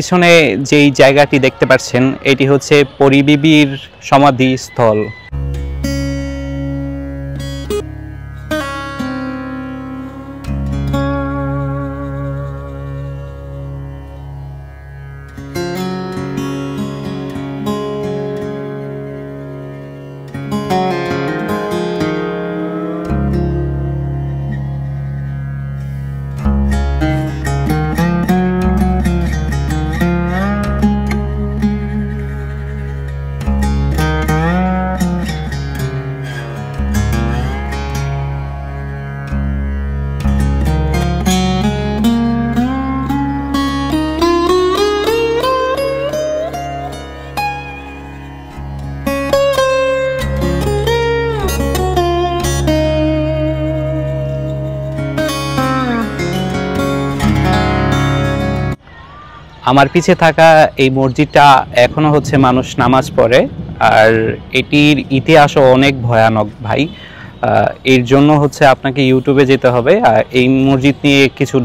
পিছনে যেই জায়গাটি দেখতে পাচ্ছেন এটি হচ্ছে পরী বিবির সমাধিস্থল। আমার পিছে থাকা এই মসজিদটা এখনো হচ্ছে মানুষ নামাজ পড়ে, আর এটির ইতিহাসও অনেক ভয়ানক ভাই। এর জন্য হচ্ছে আপনাকে ইউটিউবে যেতে হবে আর এই মসজিদ নিয়ে কিছু